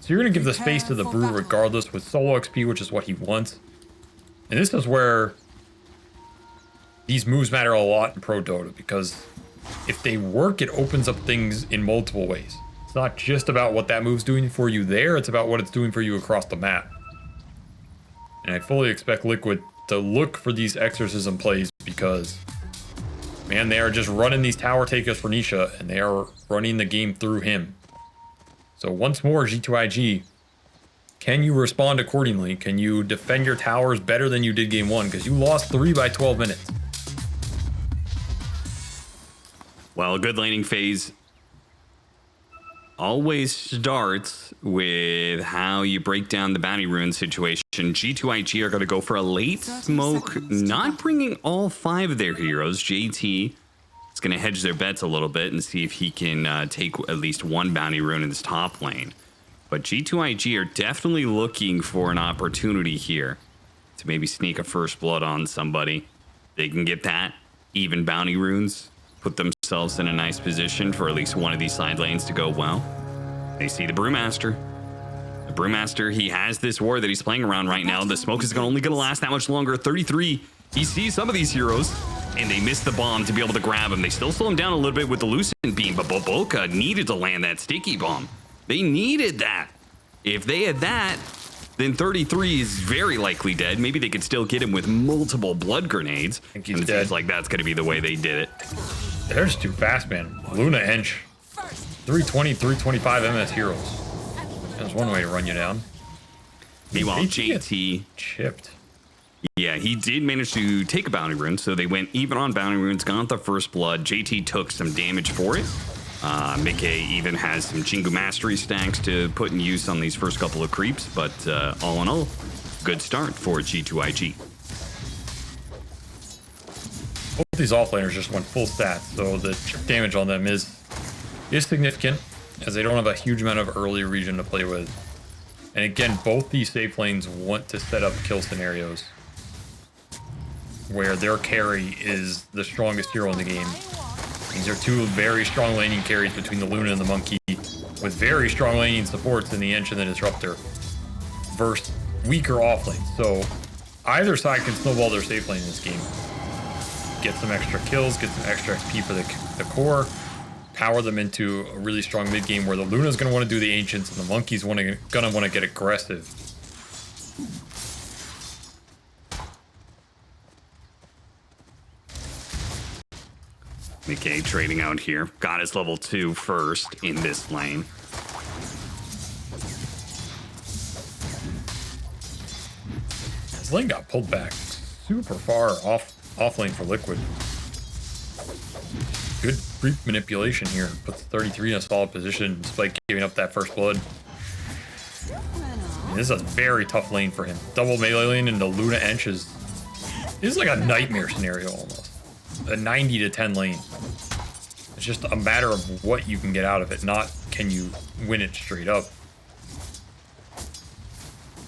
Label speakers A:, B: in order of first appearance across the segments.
A: So you're going to give the space to the Brew regardless with solo XP, which is what he wants. And this is where these moves matter a lot in Pro Dota, because if they work, it opens up things in multiple ways. It's not just about what that move's doing for you there, it's about what it's doing for you across the map. And I fully expect Liquid to look for these exorcism plays because, man, they are just running these tower takers for Nisha, and they are running the game through him. So once more, G2.iG, can you respond accordingly? Can you defend your towers better than you did game 1? Because you lost 3 by 12 minutes.
B: Well, a good laning phase always starts with how you break down the bounty rune situation. G2.iG are going to go for a late smoke, not bringing all 5 of their heroes. JT is going to hedge their bets a little bit and see if he can take at least 1 bounty rune in this top lane. But G2.iG are definitely looking for an opportunity here to maybe sneak a first blood on somebody. They can get that, even bounty runes, put themselves in a nice position for at least one of these side lanes to go well. They see the Brewmaster. The Brewmaster, he has this war that he's playing around right now. The smoke is only going to last that much longer. 33. He sees some of these heroes, and they miss the bomb to be able to grab him. They still slow him down a little bit with the Lucent Beam, but Boboka needed to land that sticky bomb. They needed that. If they had that, then 33 is very likely dead. Maybe they could still get him with multiple blood grenades.
A: I think he's
B: and it
A: dead.
B: seems like that's going to be the way they did it.
A: They're just too fast, man. Luna Ench. 320, 325 MS heroes. There's one way to run you down.
B: Meanwhile, JT
A: chipped.
B: Yeah, he did manage to take a bounty rune, so they went even on bounty runes, got the first blood. JT took some damage for it. Mickey even has some Jingu Mastery stacks to put in use on these first couple of creeps, but all in all, good start for G2.iG.
A: Both these offlaners just went full stats, so the chip damage on them is significant, as they don't have a huge amount of early region to play with. And again, both these safe lanes want to set up kill scenarios where their carry is the strongest hero in the game. These are 2 very strong laning carries between the Luna and the Monkey, with very strong laning supports in the Ench and the Disruptor, versus weaker off lanes. So either side can snowball their safe lane in this game. Get some extra kills, get some extra XP for the core, power them into a really strong mid game where the Luna's going to want to do the Ancients and the Monkey's going to want to get aggressive.
B: Mickey trading out here. Got his level 2 first in this lane.
A: His lane got pulled back super far off lane for Liquid. Good creep manipulation here. Puts 33 in a solid position despite giving up that first blood. And this is a very tough lane for him. Double melee lane into Luna Ench is like a nightmare scenario almost. A 90 to 10 lane. It's just a matter of what you can get out of it, not can you win it straight up.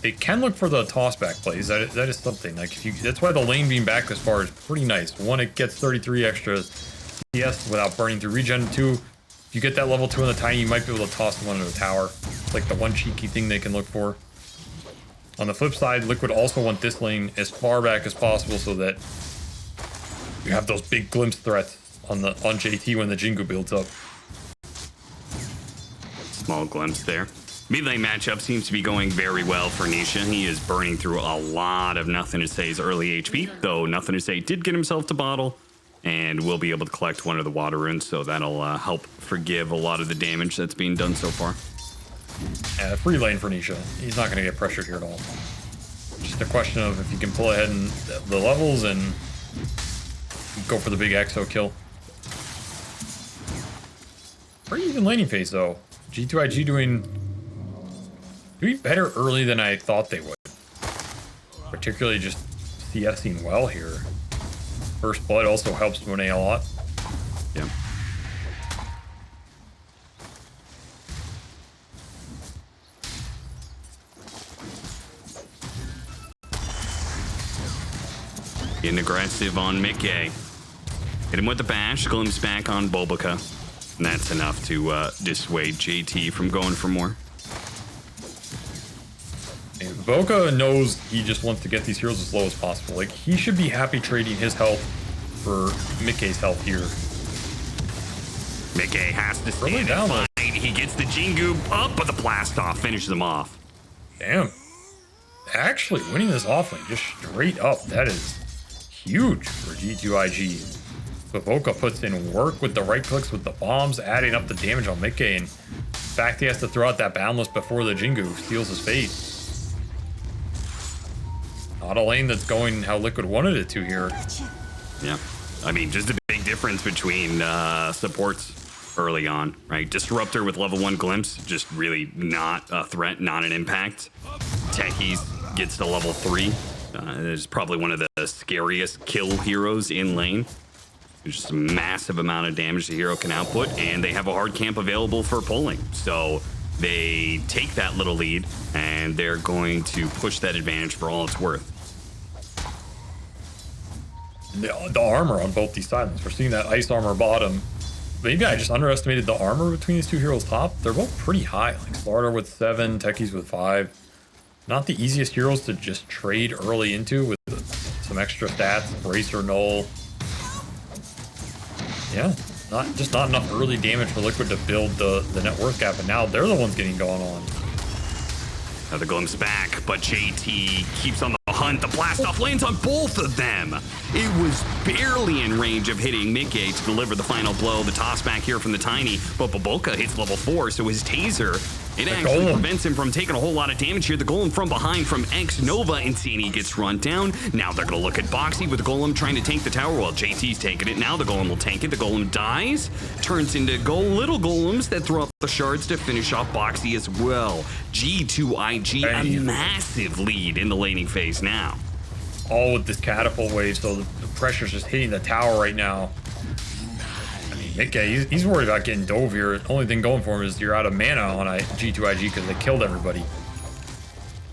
A: They can look for the toss back plays. That is something. Like that's why the lane being back this far is pretty nice. 1, it gets 33 extra CS without burning through regen. 2, if you get that level 2 on the tiny, you might be able to toss them onto a tower. It's like the one cheeky thing they can look for. On the flip side, Liquid also want this lane as far back as possible so that you have those big glimpse threats on JT when the Jingu builds up.
B: Small glimpse there. Mid lane matchup seems to be going very well for Nisha. He is burning through a lot of Nothing to Say's early HP, though Nothing to Say did get himself to bottle and will be able to collect one of the water runes, so that'll help forgive a lot of the damage that's being done so far.
A: Yeah, free lane for Nisha. He's not going to get pressured here at all. Just a question of if you can pull ahead in the levels and go for the big EXO kill. Pretty even laning phase though. G2.iG doing better early than I thought they would. Particularly just CSing well here. First blood also helps Monet a lot.
B: Yeah. Getting aggressive on Mickey. Hit him with the bash, glimpse back on Boboka. And that's enough to dissuade JT from going for more.
A: Boca knows he just wants to get these heroes as low as possible. Like, he should be happy trading his health for Mickey's health here.
B: Mickey has to stand and fight. He gets the Jingu up, but the blast off finishes him off.
A: Damn. Actually winning this offlane just straight up. That is huge for G2.iG. So Boca puts in work with the right clicks with the bombs, adding up the damage on Mickey. And in fact, he has to throw out that Boundless before the Jingu steals his fate. Not a lane that's going how Liquid wanted it to here.
B: Yeah. I mean, just a big difference between supports early on, right? Disruptor with level 1 Glimpse, just really not a threat, not an impact. Techies gets to level 3. Is probably one of the scariest kill heroes in lane. There's just a massive amount of damage the hero can output, and they have a hard camp available for pulling. So they take that little lead, and they're going to push that advantage for all it's worth.
A: The armor on both these sides. We're seeing that ice armor bottom. Maybe I just underestimated the armor between these two heroes top. They're both pretty high. Like Slardar with 7, Techies with 5. Not the easiest heroes to just trade early into with some extra stats, Bracer Null. Yeah, not enough early damage for Liquid to build the net worth gap, and now they're the ones getting going on.
B: Now the glimpse back, but JT keeps on the hunt. The blast off lands on both of them. It was barely in range of hitting Mickey to deliver the final blow. The toss back here from the Tiny, but Boboka hits level 4, so his taser, it actually prevents him from taking a whole lot of damage here. The Golem from behind from X Nova, Insani gets run down. Now they're going to look at Boxy with the Golem trying to tank the tower while JT's taking it. Now the Golem will tank it. The Golem dies, turns into little Golems that throw up the shards to finish off Boxy as well. G2.iG, a massive lead in the laning phase now.
A: All with this catapult wave, so the pressure's just hitting the tower right now. I mean, Mickey, he's worried about getting dove here. The only thing going for him is you're out of mana on G2.iG because they killed everybody.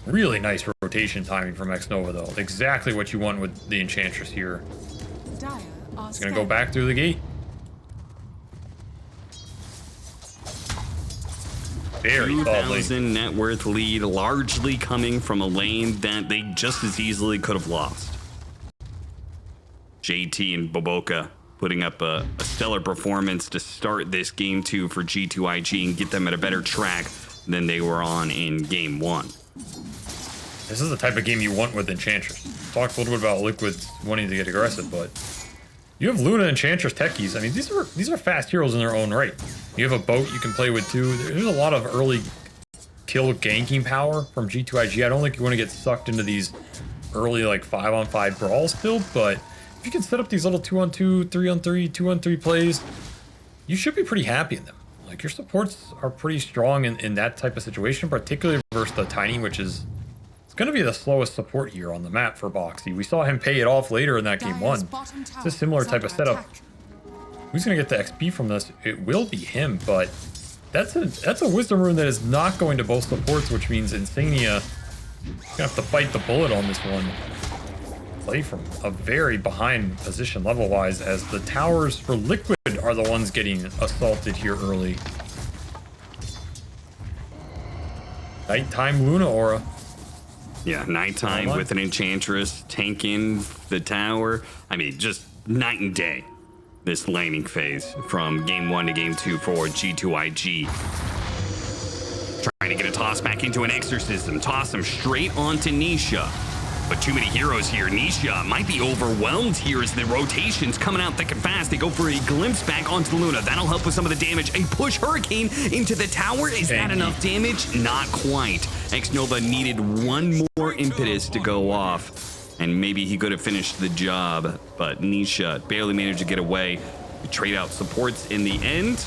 A: Really nice rotation timing from X Nova, though. Exactly what you want with the Enchantress here. He's going to go back through the gate. Very
B: 2,000 net worth lead, largely coming from a lane that they just as easily could have lost. JT and Boboka putting up a stellar performance to start this game 2 for G2.iG and get them at a better track than they were on in game 1.
A: This is the type of game you want with Enchantress. Talked a little bit about Liquid wanting to get aggressive, but you have Luna, Enchantress, Techies. I mean, these are fast heroes in their own right. You have a boat you can play with too. There's a lot of early kill ganking power from G2.iG. I don't think you want to get sucked into these early like 5-on-5 brawls still, but if you can set up these little 2-on-2, 3-on-3, 2-on-3 plays, you should be pretty happy in them. Like your supports are pretty strong in that type of situation, particularly versus the Tiny, which is it's going to be the slowest support here on the map for Boxy. We saw him pay it off later in that game 1. It's a similar type of setup. Who's going to get the XP from this? It will be him, but that's a Wisdom Rune that is not going to both supports, which means Insania is going to have to bite the bullet on this one. Play from a very behind position level-wise, as the towers for Liquid are the ones getting assaulted here early. Nighttime Luna Aura.
B: Yeah, nighttime with an Enchantress tanking the tower. I mean, just night and day. This laning phase from game 1 to game 2 for G2.iG. Trying to get a toss back into an Exorcism. Toss him straight onto Nisha. But too many heroes here. Nisha might be overwhelmed here as the rotation's coming out thick and fast. They go for a glimpse back onto Luna. That'll help with some of the damage. A push Hurricane into the tower. Is that enough damage? Not quite. X-Nova needed one more impetus to go off, and maybe he could have finished the job, but Nisha barely managed to get away. We trade out supports in the end.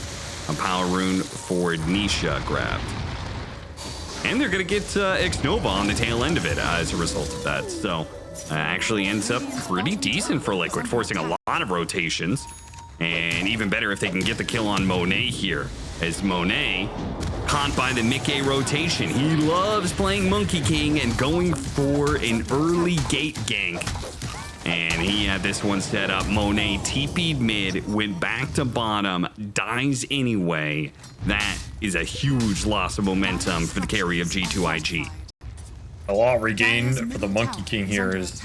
B: A power rune for Nisha grabbed. And they're going to get X-Nova on the tail end of it as a result of that. So actually ends up pretty decent for Liquid, forcing a lot of rotations. And even better if they can get the kill on Monet here, as Monet caught by the Mickey rotation. He loves playing Monkey King and going for an early gate gank. And he had this one set up. Monet TP'd mid, went back to bottom, dies anyway. That is a huge loss of momentum for the carry of G2.iG.
A: A lot regained for the Monkey King here is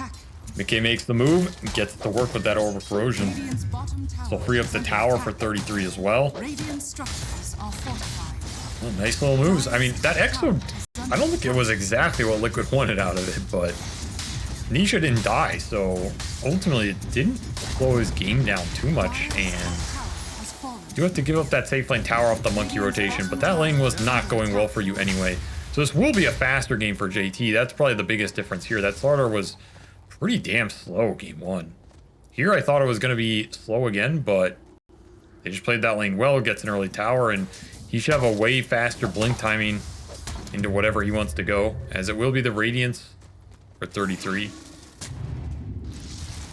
A: Mickey makes the move and gets to work with that Orb of Corrosion. So free up the tower for 33 as well. Oh, nice little moves. I mean, that Exo, I don't think it was exactly what Liquid wanted out of it, but Nisha didn't die, so ultimately it didn't slow his game down too much, and you have to give up that safe lane tower off the monkey rotation, but that lane was not going well for you anyway. So this will be a faster game for JT. That's probably the biggest difference here. That starter was pretty damn slow game one. Here I thought it was going to be slow again, but they just played that lane well, gets an early tower, and he should have a way faster blink timing into whatever he wants to go, as it will be the Radiance for 33.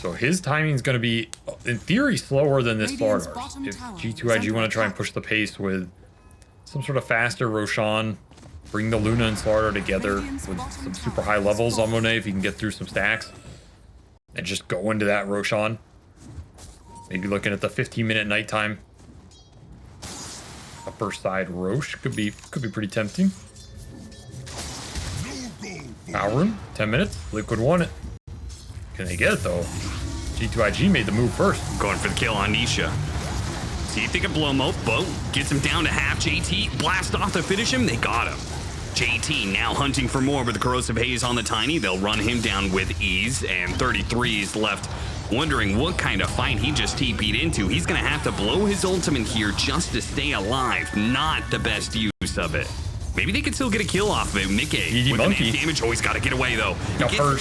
A: So his timing is going to be, in theory, slower than this starter. If G2.iG want to try and push the pace with some sort of faster Roshan, bring the Luna and Slardar together with some super high levels on Monet if he can get through some stacks, and just go into that Roshan. Maybe looking at the 15-minute nighttime. Upper side Roche could be pretty tempting. Power room, 10 minutes. Liquid won it. Can they get it though? G2.iG made the move first.
B: Going for the kill on Nisha. See if they can blow him up. Boat gets him down to half. JT blast off to finish him. They got him. JT now hunting for more with the corrosive haze on the Tiny. They'll run him down with ease, and 33 is left wondering what kind of fight he just TP'd into. He's gonna have to blow his ultimate here just to stay alive. Not the best use of it. Maybe they could still get a kill off of it. Mickey with
A: monkey.
B: an amp damage. Oh, he's got to get away, though.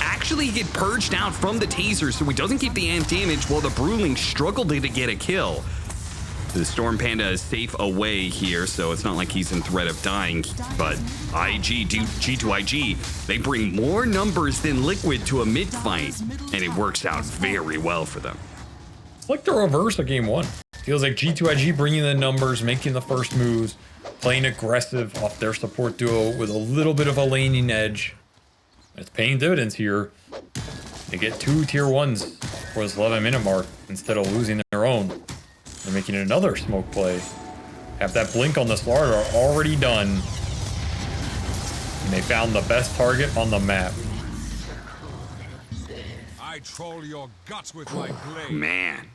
B: Actually get purged out from the taser, so he doesn't get the amp damage while the Bruling struggled to get a kill. The Storm Panda is safe away here, so it's not like he's in threat of dying. But G2.iG, they bring more numbers than Liquid to a mid fight, and it works out very well for them.
A: It's like the reverse of game one. Feels like G2.iG bringing the numbers, making the first moves, playing aggressive off their support duo with a little bit of a laning edge. It's paying dividends here. They get 2 tier 1s for this 11-minute mark instead of losing their own. They're making another smoke play. Have that blink on the Slardar already done. And they found the best target on the map.
C: I troll your guts with my blade.
B: Man.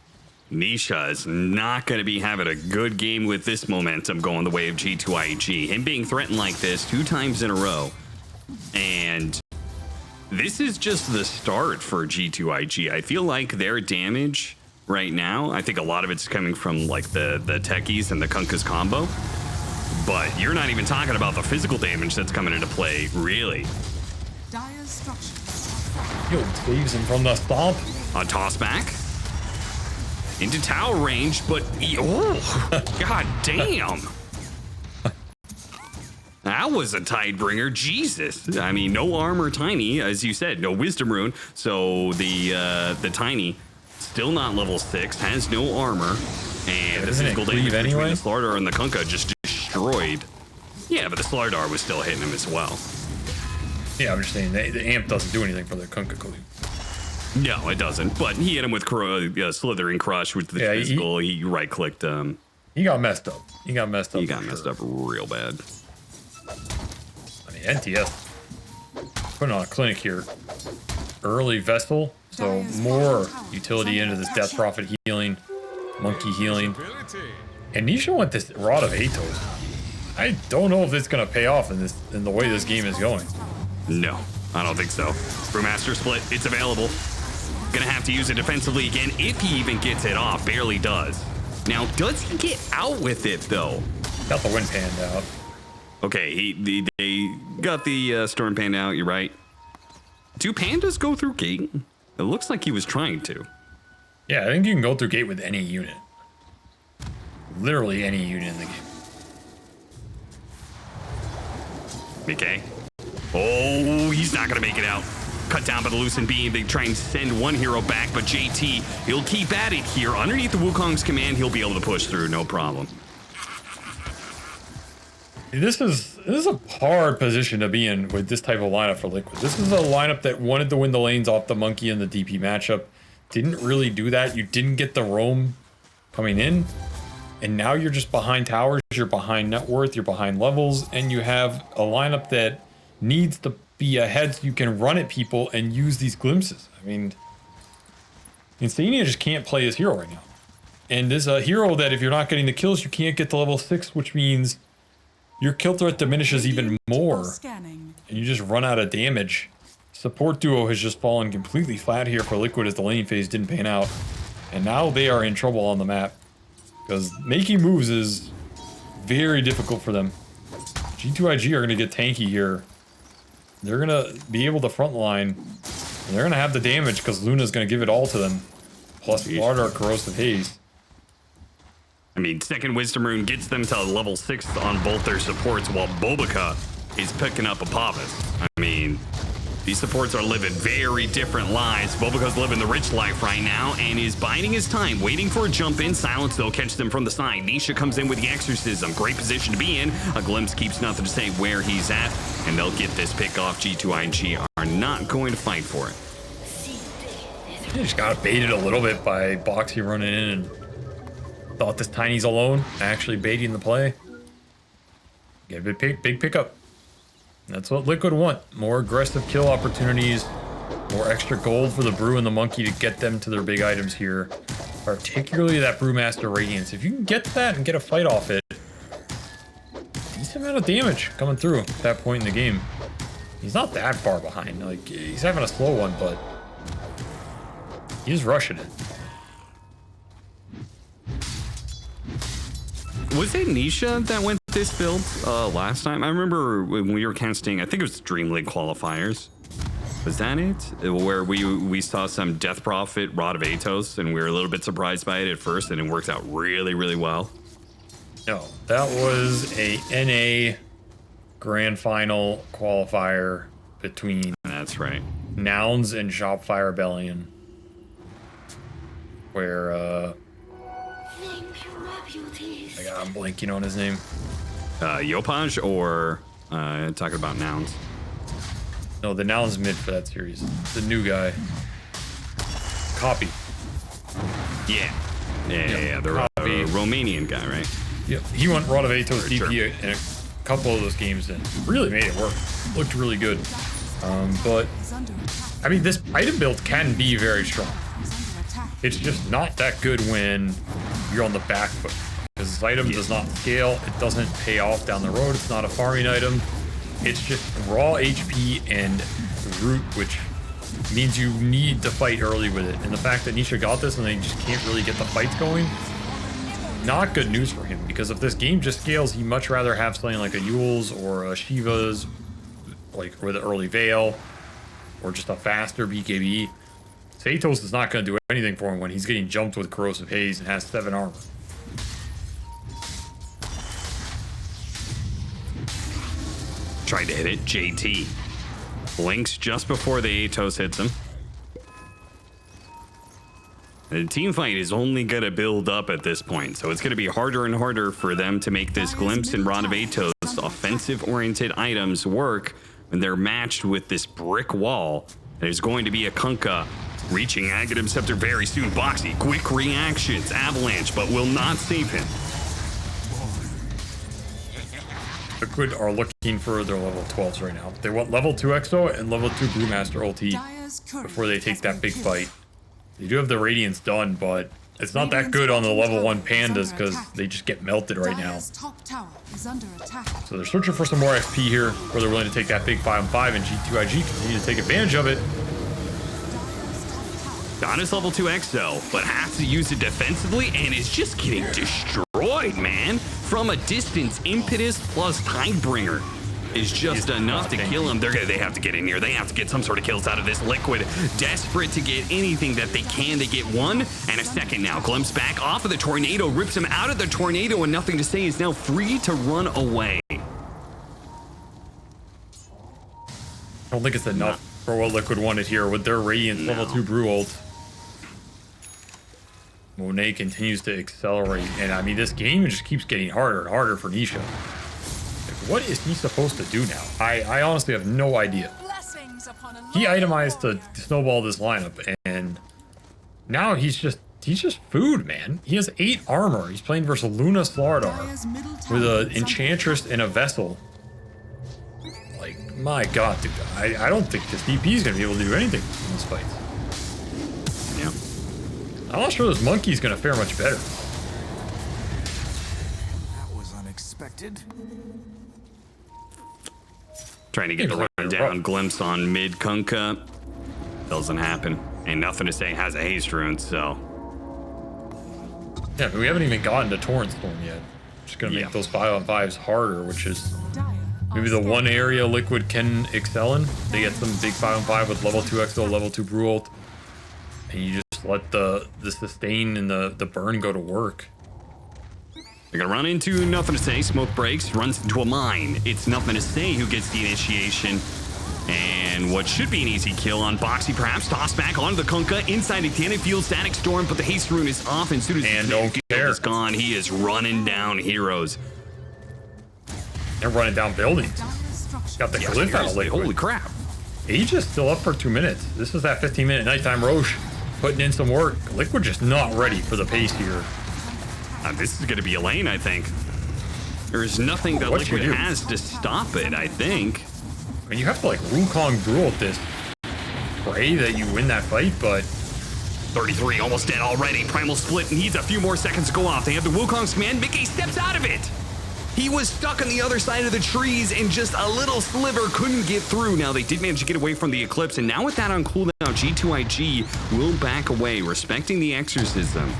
B: Nisha is not going to be having a good game with this momentum going the way of G2.iG. Him being threatened like this 2 times in a row. And this is just the start for G2.iG. I feel like their damage right now, I think a lot of it's coming from like the techies and the Kunkka's combo. But you're not even talking about the physical damage that's coming into play, really.
A: Yo, saves him from the stomp.
B: On toss back. Into tower range, but oh, god damn. That was a Tidebringer, Jesus. I mean, no armor Tiny, as you said, no wisdom rune. So the Tiny, still not level 6, has no armor, and the physical damage between the Slardar and the Kunkka just destroyed. Yeah, but the Slardar was still hitting him as well.
A: Yeah, I'm just saying, the amp doesn't do anything for the Kunkka cleave.
B: No, it doesn't. But he hit him with Slithering Crush with the physical. He right-clicked.
A: He got messed up. He got messed up.
B: He got messed up real bad.
A: I mean, NTS putting on a clinic here. Early Vessel, so more utility into this Death Prophet healing, Monkey healing. And Nisha went this Rod of Atos. I don't know if it's going to pay off in the way this game is going.
B: No, I don't think so. Brewmaster Split, it's available. Gonna have to use it defensively again if he even gets it off. Barely does. Now, does he get out with it, though?
A: Got the Wind Panda out.
B: Okay, they got the Storm Panda out, you're right. Do pandas go through gate? It looks like he was trying to.
A: Yeah, I think you can go through gate with any unit. Literally any unit in the game.
B: Okay. Oh, he's not gonna make it out. Cut down by the Lucent Beam. They try and send one hero back, but JT, he'll keep at it here. Underneath the Wukong's command, he'll be able to push through, no problem.
A: This is a hard position to be in with this type of lineup for Liquid. This is a lineup that wanted to win the lanes off the Monkey and the DP matchup. Didn't really do that. You didn't get the roam coming in. And now you're just behind towers, you're behind net worth, you're behind levels, and you have a lineup that needs to HP ahead so you can run at people and use these glimpses. I mean, Insania just can't play his hero right now. And there's a hero that if you're not getting the kills, you can't get to level 6, which means your kill threat diminishes even more. And you just run out of damage. Support duo has just fallen completely flat here for Liquid as the laning phase didn't pan out. And now they are in trouble on the map. Because making moves is very difficult for them. G2.iG are going to get tanky here. They're going to be able to front line. And they're going to have the damage because Luna's going to give it all to them. Plus Water Corrosive Haze.
B: I mean, second Wisdom Rune gets them to level 6 on both their supports while Bobica is picking up Apophis. I mean, these supports are living very different lives. Bobica's living the rich life right now and is biding his time, waiting for a jump in. Silence, though, catch them from the side. Nisha comes in with the Exorcism. Great position to be in. A glimpse keeps nothing to say where he's at, and they'll get this pick off. G2.iG are not going to fight for it.
A: They just got baited a little bit by Boxy running in and thought this Tiny's alone, actually baiting the play. Get a big pickup. That's what Liquid want. More aggressive kill opportunities, more extra gold for the Brew and the Monkey to get them to their big items here. Particularly that Brewmaster Radiance. If you can get that and get a fight off it, decent amount of damage coming through at that point in the game. He's not that far behind. Like, he's having a slow one, but he's rushing it.
B: Was it Nisha that went this build last time? I remember when we were casting, I think it was Dream League qualifiers. Was that it? Where we saw some Death Prophet, Rod of Atos, and we were a little bit surprised by it at first, and it worked out really, really well.
A: No, that was a NA Grand Final qualifier between
B: That's right.
A: Nouns and Shopify Rebellion. Where, I'm blanking on his name.
B: Yopaj or talking about Nouns?
A: No, the Nouns mid for that series. The new guy. Copy.
B: Yeah. The Romanian guy, right?
A: Yep. He went Rod of Atos DP
B: Sure.
A: in a couple of those games and really made it work. Looked really good. But, I mean, this item build can be very strong. It's just not that good when you're on the back foot. Because this item does not scale, it doesn't pay off down the road, it's not a farming item. It's just raw HP and root, which means you need to fight early with it. And the fact that Nisha got this and they just can't really get the fights going, not good news for him. Because if this game just scales, he'd much rather have something like a Yule's or a Shiva's, like with an early Veil, or just a faster BKB. Satos is not going to do anything for him when he's getting jumped with Corrosive Haze and has 7 armor.
B: Tried to hit it. JT blinks just before the Atos hits him. The team fight is only going to build up at this point, so it's going to be harder and harder for them to make this Glimpse and Rod of Atos offensive-oriented items work when they're matched with this brick wall. There's going to be a Kunkka reaching Aghanim Scepter very soon. Boxy, quick reactions, Avalanche, but will not save him.
A: Liquid are looking for their level 12s right now. They want level 2 Exo and level 2 Brewmaster ulti before they take that big fight. They do have the Radiance done, but it's not that good on the level 1 Pandas because they just get melted right now. So they're searching for some more XP here where they're willing to take that big 5-on-5, and G2.iG continue to take advantage of it.
B: Donna's level 2 Exo, but has to use it defensively and is just getting destroyed, man. From a distance, Impetus plus Tidebringer is just enough to kill him. They have to get in here. They have to get some sort of kills out of this. Liquid, desperate to get anything that they can. They get 1 and a second now. Glimpse back off of the tornado, rips him out of the tornado, and nothing to say is now free to run away.
A: I don't think it's enough for what Liquid wanted here with their Radiance level 2 Brew ult. Monet continues to accelerate, and I mean, this game just keeps getting harder and harder for Nisha. Like, what is he supposed to do now? I honestly have no idea. He itemized to snowball this lineup, and now he's just food, man. He has 8 armor. He's playing versus Luna Slardar with an Enchantress and a Vessel. Like, My God, dude. I don't think this DP is going to be able to do anything in this fight.
B: Yeah.
A: I'm not sure this monkey's going to fare much better.
D: That was unexpected.
B: Trying to get the rundown glimpse on mid Kunkka. Doesn't happen. And nothing to say has a haste rune, so.
A: Yeah, but we haven't even gotten to Torrent Storm yet. Just going to make those 5-on-5s harder, which is maybe the one area Liquid can excel in. They get some big 5-on-5 with level 2 Exo, level 2 Brew ult. And you just let the sustain and the burn go to work.
B: They're gonna run into nothing to say. Smoke breaks, runs into a mine. It's nothing to say who gets the initiation. And what should be an easy kill on Boxy, perhaps tossed back onto the Kunkka inside again. It feels Static Storm, but the haste rune is off. And as soon as the field is gone, he is running down heroes.
A: They're running down buildings. Got the cliff out of Liquid.
B: Holy crap.
A: Aegis still up for 2 minutes. This is that 15-minute nighttime Roche putting in some work. Liquid just not ready for the pace here.
B: This is going to be a lane, I think. There's nothing that Liquid has to stop it, I think.
A: I mean, you have to like Wukong duel at this. Pray that you win that fight, but
B: 33 almost dead already. Primal Split needs a few more seconds to go off. They have the Wukong's command. Mickey steps out of it. He was stuck on the other side of the trees and just a little sliver couldn't get through. Now they did manage to get away from the Eclipse, and now with that on cooldown, G2.iG will back away, respecting the exorcism.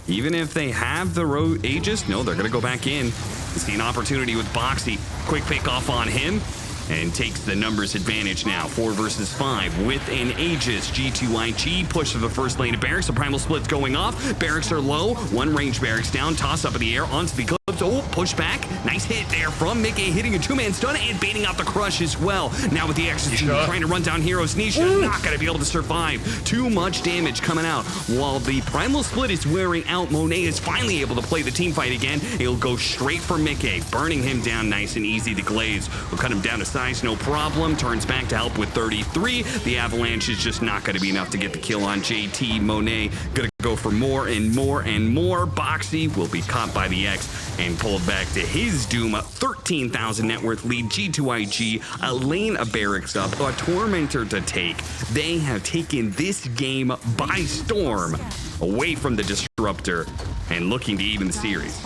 B: Even if they have the Aegis, no, they're going to go back in. You see an opportunity with Boxy. Quick pick off on him and takes the numbers advantage now. 4 versus 5 with an Aegis. G2.iG push to the first lane of Barracks. The Primal Split's going off. Barracks are low. One range Barracks down. Toss up in the air onto the Eclipse. Oh, push back. Nice hit there from Mickey, hitting a 2-man stun and baiting out the crush as well. Now with the exorcism trying to run down heroes. Nisha not going to be able to survive. Too much damage coming out. While the Primal Split is wearing out, Monet is finally able to play the team fight again. He'll go straight for Mickey, burning him down nice and easy. The Glaze will cut him down to size, no problem. Turns back to help with 33. The Avalanche is just not going to be enough to get the kill on JT. Monet going to go for more and more and more. Boxy will be caught by the X and pulled back to his doom. 13,000 net worth lead. G2.iG, a lane of Barracks up, a Tormentor to take. They have taken this game by storm, away from the Disruptor and looking to even the series.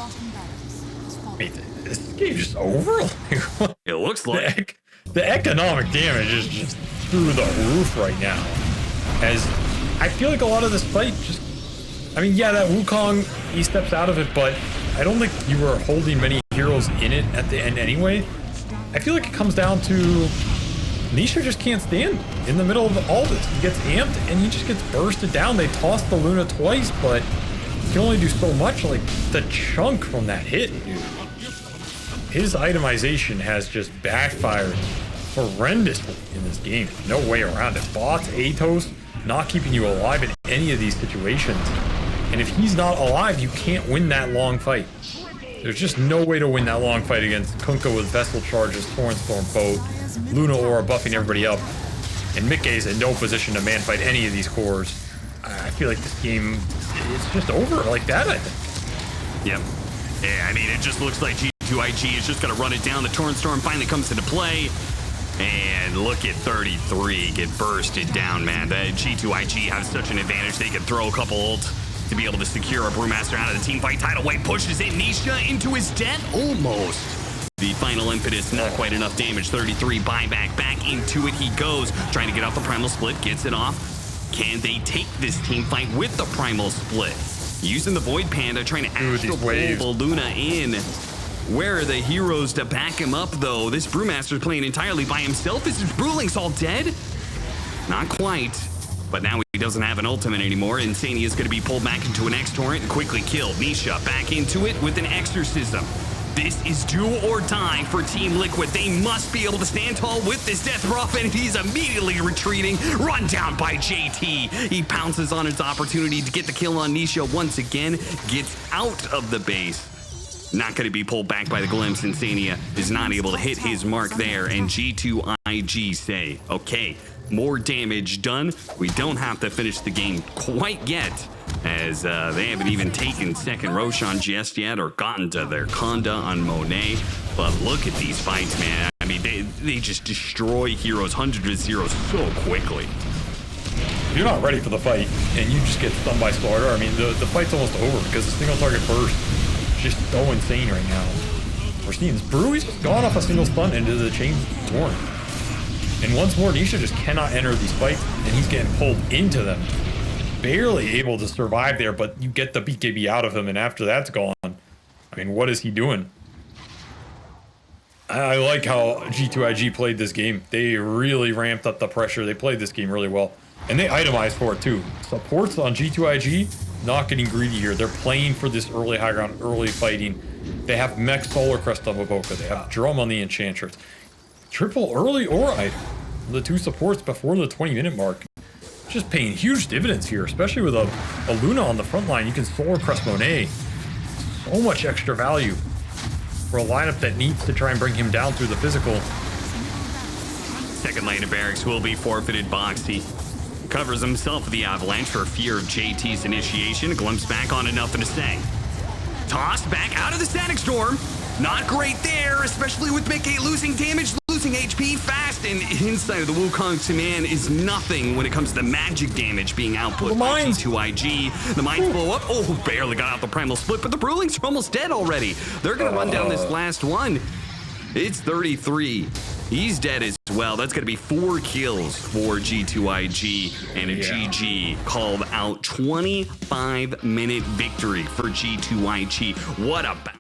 A: Wait, this game's just over?
B: It looks like
A: the economic damage is just through the roof right now. As I feel like a lot of this fight just, I mean, yeah, that Wukong, he steps out of it, but I don't think you were holding many heroes in it at the end anyway. I feel like it comes down to Nisha just can't stand in the middle of all this. He gets amped and he just gets bursted down. They tossed the Luna twice, but he can only do so much. Like the chunk from that hit, dude. His itemization has just backfired horrendously in this game. No way around it. Bots, Atos, not keeping you alive in any of these situations. And if he's not alive, you can't win that long fight. There's just no way to win that long fight against Kunkka with Vessel Charges, Torrent Storm, Boat, Luna Aura buffing everybody up. And Mickey's in no position to man fight any of these cores. I feel like this game, it's just over like that, I think.
B: Yep. Yeah, I mean, it just looks like G2.iG is just going to run it down. The Torrent Storm finally comes into play. And look at 33 get bursted down, man. The G2.iG have such an advantage. They can throw a couple ults to be able to secure a Brewmaster out of the team fight title. White pushes in Nisha into his death, almost. The final impetus, not quite enough damage. 33 buyback, back into it he goes. Trying to get off the Primal Split, gets it off. Can they take this team fight with the Primal Split? Using the Void Panda, trying to astral pull the Luna in. Where are the heroes to back him up, though? This Brewmaster's playing entirely by himself. Is his Brewlings all dead? Not quite. But now he doesn't have an ultimate anymore. Insania is going to be pulled back into an X-Torrent and quickly killed. Nisha back into it with an Exorcism. This is do or die for Team Liquid. They must be able to stand tall with this Death Prophet, and he's immediately retreating. Run down by JT. He pounces on his opportunity to get the kill on Nisha once again. Gets out of the base. Not going to be pulled back by the glimpse. Insania is not able to hit his mark there, and G2.iG say, okay, more damage done. We don't have to finish the game quite yet, as they haven't even taken second Roshan just yet or gotten to their Conda on Monet. But look at these fights, man. I mean, they just destroy heroes, hundreds of zeros so quickly.
A: If you're not ready for the fight and you just get stunned by Slaughter, I mean, the fight's almost over because the single target burst is just so insane right now. We're seeing this Brew, he's just gone off a single stun into the chain torn. And once more, Nisha just cannot enter these fights, and he's getting pulled into them. Barely able to survive there, but you get the BKB out of him, and after that's gone, I mean, what is he doing? I like how G2.iG played this game. They really ramped up the pressure. They played this game really well. And they itemized for it too. Supports on G2.iG, not getting greedy here. They're playing for this early high ground, early fighting. They have Mech Solar Crest on Maboka. They have Drum on the Enchantress. Triple early or item. The two supports before the 20-minute mark. Just paying huge dividends here, especially with a Luna on the front line. You can Solar Crest Monet. So much extra value for a lineup that needs to try and bring him down through the physical.
B: Second lane of barracks will be forfeited. Boxy covers himself with the avalanche for fear of JT's initiation. A glimpse back on nothing to say. Tossed back out of the static storm. Not great there, especially with Mickey losing damage, losing HP fast, and inside of the Wukong command is nothing when it comes to the magic damage being output by G2.iG. The mines blow up. Oh, barely got out the primal split, but the Brewlings are almost dead already. They're gonna run down this last one. It's 33. He's dead as well. That's gonna be 4 kills for G2.iG, and a GG called out 25-minute victory for G2.iG. What a